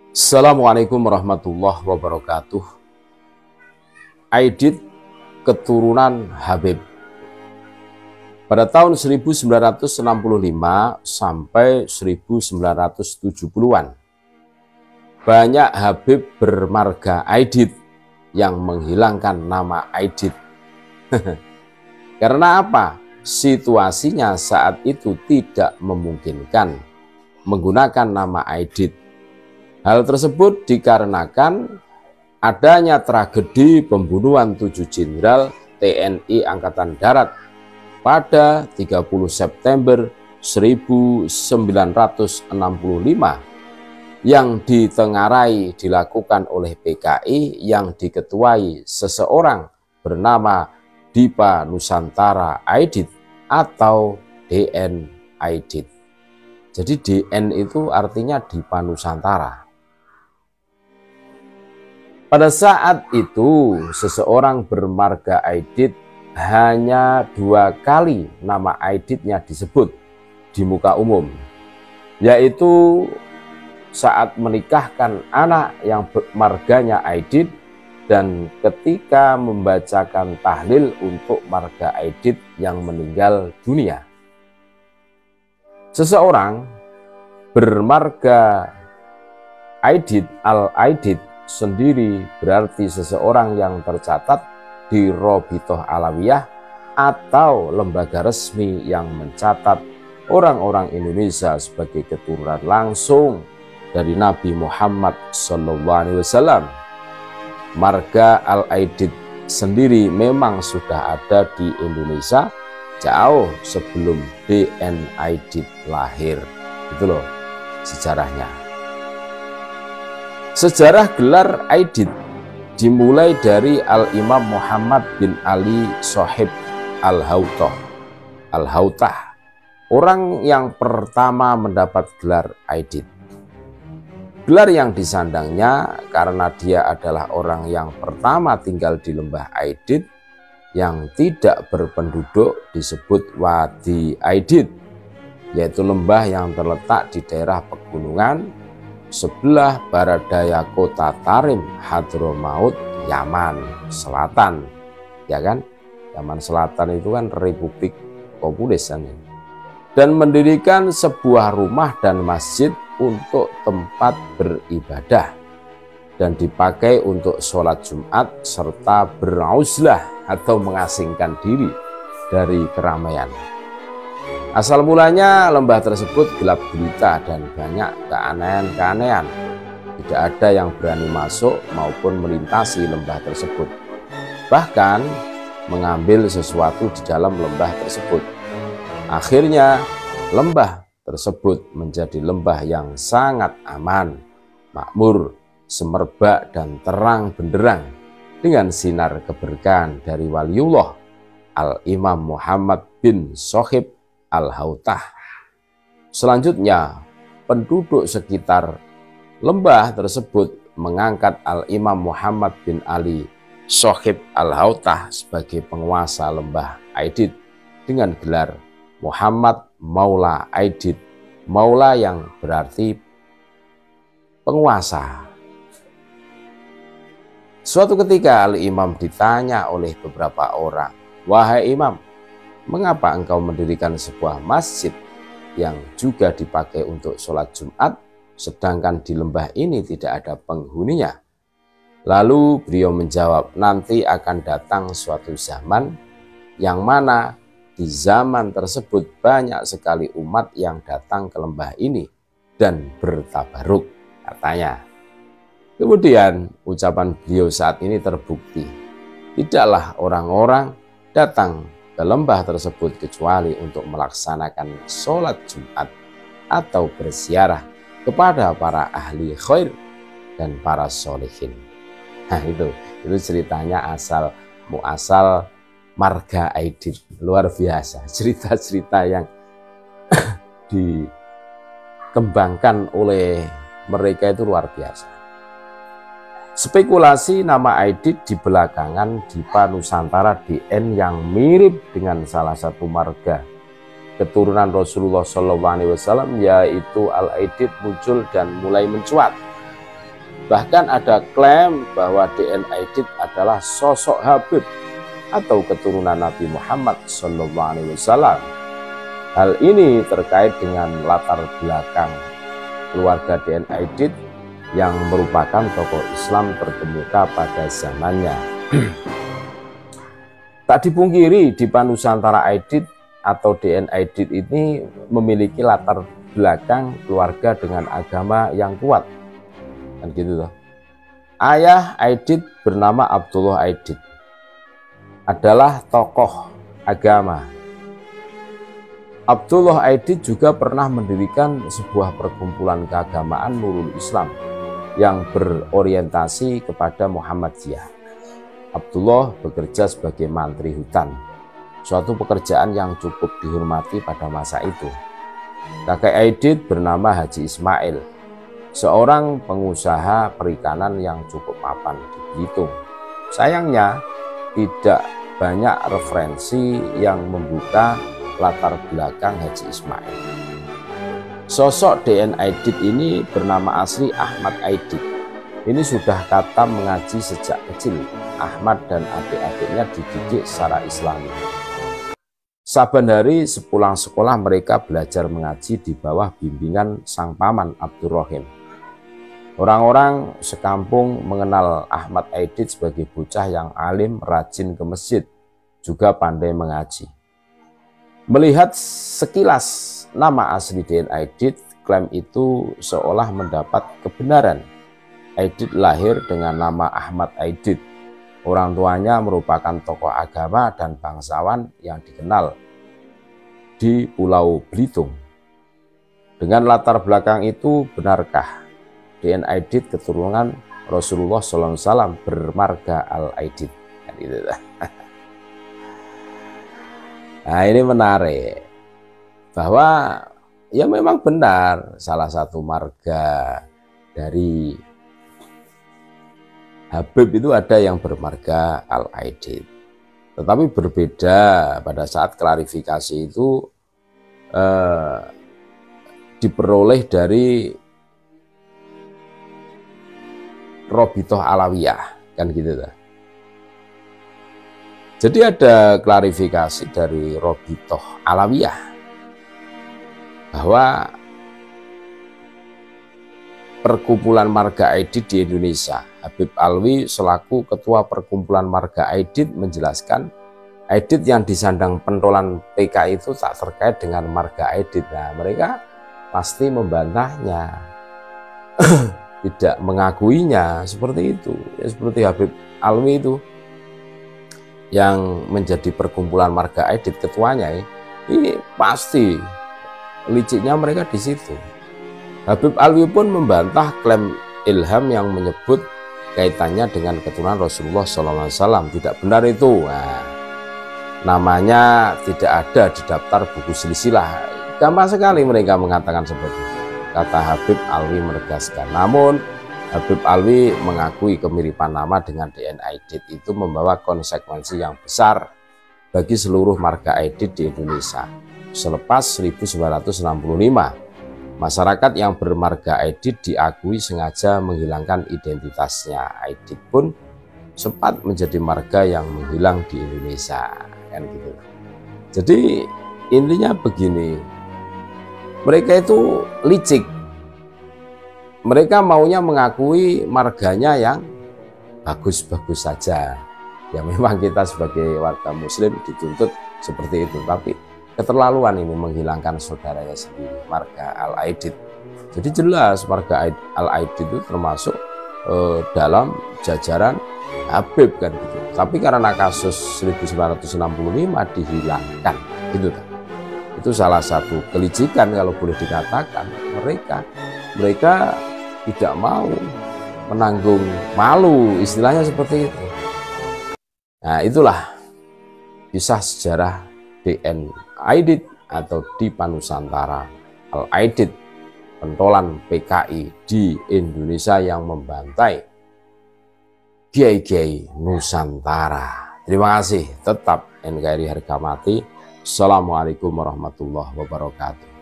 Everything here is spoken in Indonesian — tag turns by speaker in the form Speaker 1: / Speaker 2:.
Speaker 1: Assalamualaikum warahmatullahi wabarakatuh. Aidit keturunan Habib. Pada tahun 1965 sampai 1970-an, banyak Habib bermarga Aidit yang menghilangkan nama Aidit. Karena apa? Situasinya saat itu tidak memungkinkan menggunakan nama Aidit. Hal tersebut dikarenakan adanya tragedi pembunuhan 7 jenderal TNI Angkatan Darat pada 30 September 1965 yang ditengarai dilakukan oleh PKI yang diketuai seseorang bernama Dipa Nusantara Aidit atau DN Aidit. Jadi DN itu artinya Dipa Nusantara. Pada saat itu, seseorang bermarga Aidit hanya 2 kali nama Aiditnya disebut di muka umum, yaitu saat menikahkan anak yang marganya Aidit dan ketika membacakan tahlil untuk marga Aidit yang meninggal dunia. Seseorang bermarga Aidit al-Aidit sendiri berarti seseorang yang tercatat di Robitoh Alawiyah atau lembaga resmi yang mencatat orang-orang Indonesia sebagai keturunan langsung dari Nabi Muhammad SAW. Marga al-Aidit sendiri memang sudah ada di Indonesia jauh sebelum DN Aidit lahir. Itu loh sejarahnya. Sejarah gelar Aidit dimulai dari Al-Imam Muhammad bin Ali Sohib Al-Hautah, orang yang pertama mendapat gelar Aidit. Gelar yang disandangnya karena dia adalah orang yang pertama tinggal di lembah Aidit yang tidak berpenduduk disebut Wadi Aidit, yaitu lembah yang terletak di daerah pegunungan sebelah barat daya kota Tarim, Hadromaut, Yaman Selatan. Ya kan? Yaman Selatan itu kan Republik Komunis kan? Dan mendirikan sebuah rumah dan masjid untuk tempat beribadah dan dipakai untuk sholat Jumat serta berauzlah atau mengasingkan diri dari keramaian. Asal mulanya lembah tersebut gelap gulita dan banyak keanehan-keanehan. Tidak ada yang berani masuk maupun melintasi lembah tersebut, bahkan mengambil sesuatu di dalam lembah tersebut. Akhirnya lembah tersebut menjadi lembah yang sangat aman, makmur, semerbak dan terang benderang dengan sinar keberkahan dari waliullah Al-Imam Muhammad bin Sohib Al-Hautah. Selanjutnya, penduduk sekitar lembah tersebut mengangkat Al-Imam Muhammad bin Ali Sohib Al-Hautah sebagai penguasa lembah Aidit dengan gelar Muhammad Maula Aidit, Maula yang berarti penguasa. Suatu ketika Al-Imam ditanya oleh beberapa orang, "Wahai Imam, mengapa engkau mendirikan sebuah masjid yang juga dipakai untuk sholat Jumat, sedangkan di lembah ini tidak ada penghuninya?" Lalu beliau menjawab, "Nanti akan datang suatu zaman yang mana di zaman tersebut banyak sekali umat yang datang ke lembah ini dan bertabaruk," katanya. Kemudian ucapan beliau saat ini terbukti. Tidaklah orang-orang datang ke lembah tersebut kecuali untuk melaksanakan sholat Jumat atau berziarah kepada para ahli khair dan para sholihin. Nah itu ceritanya asal muasal marga Aidit. Luar biasa cerita-cerita yang dikembangkan oleh mereka itu luar biasa. Spekulasi nama Aidit di belakangan Dipa Nusantara DN yang mirip dengan salah satu marga keturunan Rasulullah SAW yaitu Al-Aidit muncul dan mulai mencuat Bahkan ada klaim bahwa DN Aidit adalah sosok Habib atau keturunan Nabi Muhammad SAW. Hal ini terkait dengan latar belakang keluarga DN Aidit yang merupakan tokoh Islam terkemuka pada zamannya. Tak dipungkiri di Panusantara Aidit atau DN Aidit ini memiliki latar belakang keluarga dengan agama yang kuat. Kan gitu loh. Ayah Aidit bernama Abdullah Aidit, adalah tokoh agama. Abdullah Aidit juga pernah mendirikan sebuah perkumpulan keagamaan Nurul Islam yang berorientasi kepada Muhammadiyah. Abdullah bekerja sebagai mantri hutan, suatu pekerjaan yang cukup dihormati pada masa itu. Kakek Aidit bernama Haji Ismail, seorang pengusaha perikanan yang cukup mapan di Belitung. Sayangnya, tidak banyak referensi yang membuka latar belakang Haji Ismail. Sosok DN Aidit ini bernama asli Ahmad Aidit. Ini sudah khatam mengaji sejak kecil. Ahmad dan adik-adiknya dididik secara Islami. Saban hari sepulang sekolah mereka belajar mengaji di bawah bimbingan sang paman Abdurrahim. Orang-orang sekampung mengenal Ahmad Aidit sebagai bocah yang alim, rajin ke masjid, juga pandai mengaji. Melihat sekilas nama asli DN Aidit, klaim itu seolah mendapat kebenaran. Aidit lahir dengan nama Ahmad Aidit. Orang tuanya merupakan tokoh agama dan bangsawan yang dikenal di Pulau Belitung. Dengan latar belakang itu, benarkah DN Aidit keturunan Rasulullah SAW bermarga Al-Aidit? Nah, ini menarik bahwa ya memang benar salah satu marga dari Habib itu ada yang bermarga Al-Aidit. Tetapi berbeda pada saat klarifikasi itu diperoleh dari Robitoh Alawiyah, kan gitu lah. Jadi ada klarifikasi dari Robitoh Alawiyah bahwa perkumpulan marga Aidit di Indonesia, Habib Alwi selaku ketua perkumpulan marga Aidit menjelaskan Aidit yang disandang pentolan PK itu tak terkait dengan marga Aidit. Nah, mereka pasti membantahnya, tidak mengakuinya seperti itu. Ya, seperti Habib Alwi itu yang menjadi perkumpulan marga Aidit ketuanya, ini pasti liciknya mereka di situ. Habib Alwi pun membantah klaim Ilham yang menyebut kaitannya dengan keturunan Rasulullah SAW. Tidak benar itu. Nah, namanya tidak ada di daftar buku silsilah. Gampang sekali mereka mengatakan seperti itu, kata Habib Alwi menegaskan. Namun Habib Alwi mengakui kemiripan nama dengan DN Aidit itu membawa konsekuensi yang besar bagi seluruh marga Aidit di Indonesia. Selepas 1965, masyarakat yang bermarga Aidit diakui sengaja menghilangkan identitasnya. Aidit pun sempat menjadi marga yang menghilang di Indonesia, kan gitu. Jadi intinya begini, mereka itu licik. Mereka maunya mengakui marganya yang bagus-bagus saja. Ya memang kita sebagai warga muslim dituntut seperti itu, tapi keterlaluan ini menghilangkan saudaranya sendiri, marga Al-Aidit. Jadi jelas marga Al-Aidit itu termasuk dalam jajaran Habib, kan gitu. Tapi karena kasus 1965 dihilangkan, gitu kan. Itu salah satu kelicikan kalau boleh dikatakan. Mereka tidak mau menanggung malu, istilahnya seperti itu. Nah, itulah kisah sejarah DN Aidit atau Dipa Nusantara Al-Aidit, pentolan PKI di Indonesia yang membantai kiai-kiai Nusantara. Terima kasih, tetap NKRI harga mati. Assalamualaikum warahmatullahi wabarakatuh.